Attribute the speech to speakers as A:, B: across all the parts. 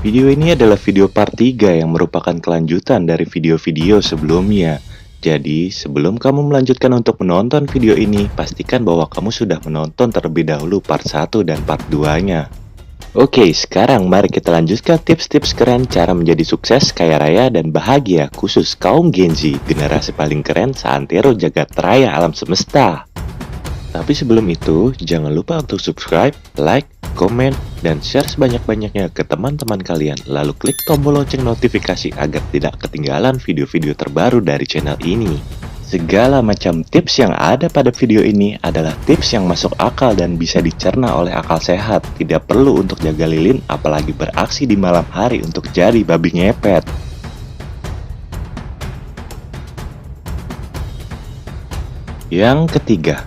A: Video ini adalah video part 3 yang merupakan kelanjutan dari video-video sebelumnya. Jadi, sebelum kamu melanjutkan untuk menonton video ini, pastikan bahwa kamu sudah menonton terlebih dahulu part 1 dan part 2-nya. Oke, sekarang mari kita lanjutkan tips-tips keren cara menjadi sukses, kaya raya, dan bahagia khusus kaum Gen Z, generasi paling keren seantero jagat raya alam semesta. Tapi sebelum itu, jangan lupa untuk subscribe, like, komen, dan share sebanyak-banyaknya ke teman-teman kalian. Lalu klik tombol lonceng notifikasi agar tidak ketinggalan video-video terbaru dari channel ini. Segala macam tips yang ada pada video ini adalah tips yang masuk akal dan bisa dicerna oleh akal sehat. Tidak perlu untuk jaga lilin, apalagi beraksi di malam hari untuk jadi babi ngepet. Yang ketiga,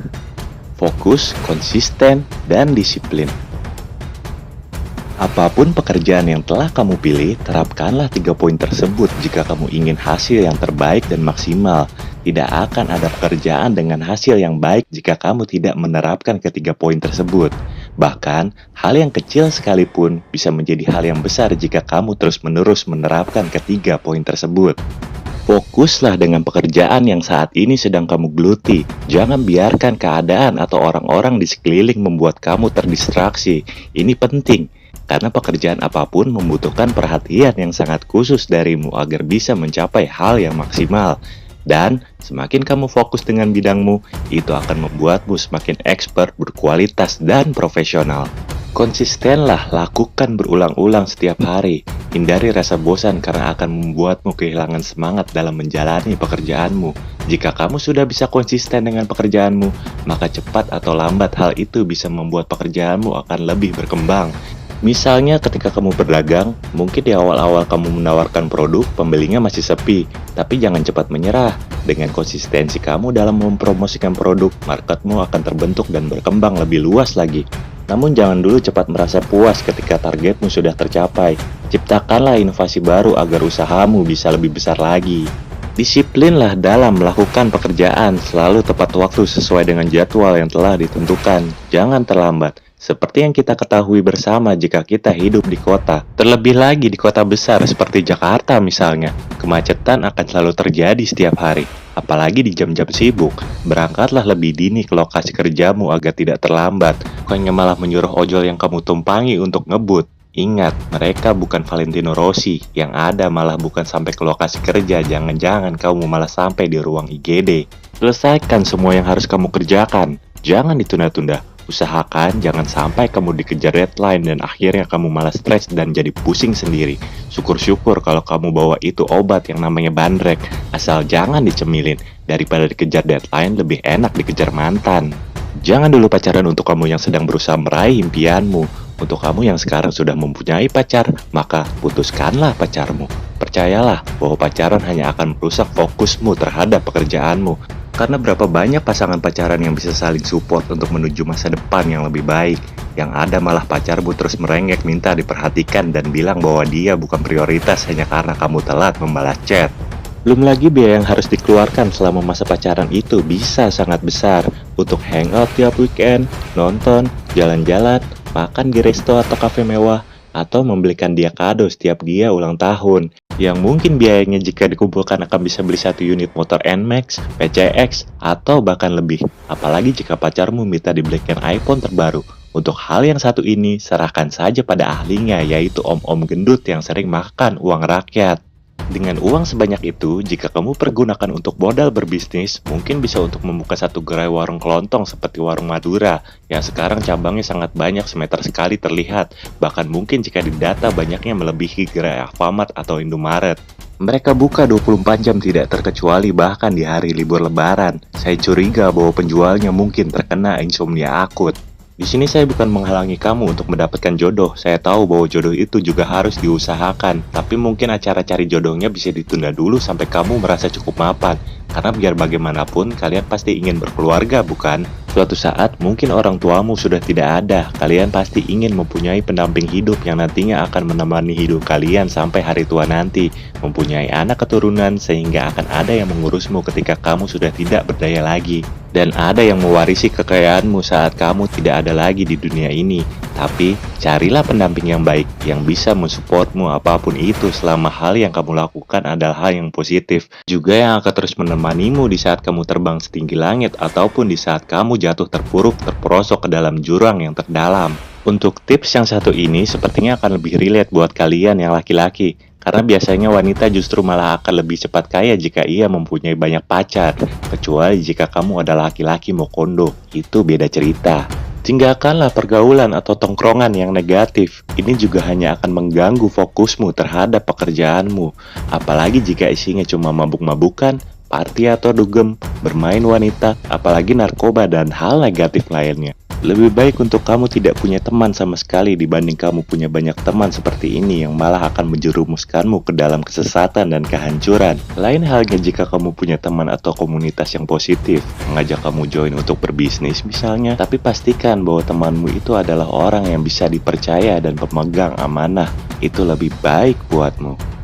A: fokus, konsisten, dan disiplin. Apapun pekerjaan yang telah kamu pilih, terapkanlah 3 poin tersebut jika kamu ingin hasil yang terbaik dan maksimal. Tidak akan ada pekerjaan dengan hasil yang baik jika kamu tidak menerapkan ketiga poin tersebut. Bahkan, hal yang kecil sekalipun bisa menjadi hal yang besar jika kamu terus-menerus menerapkan ketiga poin tersebut. Fokuslah dengan pekerjaan yang saat ini sedang kamu geluti. Jangan biarkan keadaan atau orang-orang di sekeliling membuat kamu terdistraksi. Ini penting, karena pekerjaan apapun membutuhkan perhatian yang sangat khusus darimu agar bisa mencapai hal yang maksimal. Dan semakin kamu fokus dengan bidangmu, itu akan membuatmu semakin expert, berkualitas, dan profesional. Konsistenlah, lakukan berulang-ulang setiap hari. Hindari rasa bosan karena akan membuatmu kehilangan semangat dalam menjalani pekerjaanmu. Jika kamu sudah bisa konsisten dengan pekerjaanmu, maka cepat atau lambat hal itu bisa membuat pekerjaanmu akan lebih berkembang. Misalnya ketika kamu berdagang, mungkin di awal-awal kamu menawarkan produk, pembelinya masih sepi. Tapi jangan cepat menyerah. Dengan konsistensi kamu dalam mempromosikan produk, marketmu akan terbentuk dan berkembang lebih luas lagi. Namun jangan dulu cepat merasa puas ketika targetmu sudah tercapai. Ciptakanlah inovasi baru agar usahamu bisa lebih besar lagi. Disiplinlah dalam melakukan pekerjaan, selalu tepat waktu sesuai dengan jadwal yang telah ditentukan. Jangan terlambat. Seperti yang kita ketahui bersama jika kita hidup di kota, terlebih lagi di kota besar seperti Jakarta misalnya, kemacetan akan selalu terjadi setiap hari. Apalagi di jam-jam sibuk, berangkatlah lebih dini ke lokasi kerjamu agar tidak terlambat. Bukannya malah menyuruh ojol yang kamu tumpangi untuk ngebut. Ingat, mereka bukan Valentino Rossi, yang ada malah bukan sampai ke lokasi kerja, jangan-jangan kamu malah sampai di ruang IGD. Selesaikan semua yang harus kamu kerjakan, jangan ditunda-tunda. Usahakan jangan sampai kamu dikejar deadline dan akhirnya kamu malah stres dan jadi pusing sendiri. Syukur-syukur kalau kamu bawa itu obat yang namanya bandrek, asal jangan dicemilin. Daripada dikejar deadline, lebih enak dikejar mantan. Jangan dulu pacaran untuk kamu yang sedang berusaha meraih impianmu. Untuk kamu yang sekarang sudah mempunyai pacar, maka putuskanlah pacarmu. Percayalah bahwa pacaran hanya akan merusak fokusmu terhadap pekerjaanmu. Karena berapa banyak pasangan pacaran yang bisa saling support untuk menuju masa depan yang lebih baik. Yang ada malah pacarmu terus merengek minta diperhatikan dan bilang bahwa dia bukan prioritas hanya karena kamu telat membalas chat. Belum lagi biaya yang harus dikeluarkan selama masa pacaran itu bisa sangat besar. Untuk hangout tiap weekend, nonton, jalan-jalan, makan di resto atau kafe mewah, atau membelikan dia kado setiap dia ulang tahun. Yang mungkin biayanya jika dikumpulkan akan bisa beli 1 unit motor NMAX, PCX, atau bahkan lebih. Apalagi jika pacarmu minta dibelikan iPhone terbaru. Untuk hal yang satu ini, serahkan saja pada ahlinya, yaitu om-om gendut yang sering makan uang rakyat. Dengan uang sebanyak itu, jika kamu pergunakan untuk modal berbisnis, mungkin bisa untuk membuka satu gerai warung kelontong seperti warung Madura, yang sekarang cabangnya sangat banyak semeter sekali terlihat, bahkan mungkin jika didata banyaknya melebihi gerai Alfamart atau Indomaret. Mereka buka 24 jam tidak terkecuali bahkan di hari libur lebaran. Saya curiga bahwa penjualnya mungkin terkena insomnia akut. Di sini saya bukan menghalangi kamu untuk mendapatkan jodoh. Saya tahu bahwa jodoh itu juga harus diusahakan. Tapi mungkin acara cari jodohnya bisa ditunda dulu sampai kamu merasa cukup mapan. Karena biar bagaimanapun kalian pasti ingin berkeluarga, bukan? Suatu saat mungkin orang tuamu sudah tidak ada. Kalian pasti ingin mempunyai pendamping hidup yang nantinya akan menemani hidup kalian sampai hari tua nanti. Mempunyai anak keturunan sehingga akan ada yang mengurusmu ketika kamu sudah tidak berdaya lagi. Dan ada yang mewarisi kekayaanmu saat kamu tidak ada lagi di dunia ini. Tapi, carilah pendamping yang baik, yang bisa mensupportmu apapun itu selama hal yang kamu lakukan adalah hal yang positif. Juga yang akan terus menemanimu di saat kamu terbang setinggi langit ataupun di saat kamu jatuh terpuruk terperosok ke dalam jurang yang terdalam. Untuk tips yang satu ini sepertinya akan lebih relate buat kalian yang laki-laki. Karena biasanya wanita justru malah akan lebih cepat kaya jika ia mempunyai banyak pacar. Kecuali jika kamu adalah laki-laki mokondo, itu beda cerita. Tinggalkanlah pergaulan atau tongkrongan yang negatif. Ini juga hanya akan mengganggu fokusmu terhadap pekerjaanmu. Apalagi jika isinya cuma mabuk-mabukan, party atau dugem, bermain wanita, apalagi narkoba dan hal negatif lainnya. Lebih baik untuk kamu tidak punya teman sama sekali dibanding kamu punya banyak teman seperti ini yang malah akan menjerumuskanmu ke dalam kesesatan dan kehancuran. Lain halnya jika kamu punya teman atau komunitas yang positif, mengajak kamu join untuk berbisnis misalnya, tapi pastikan bahwa temanmu itu adalah orang yang bisa dipercaya dan pemegang amanah. Itu lebih baik buatmu.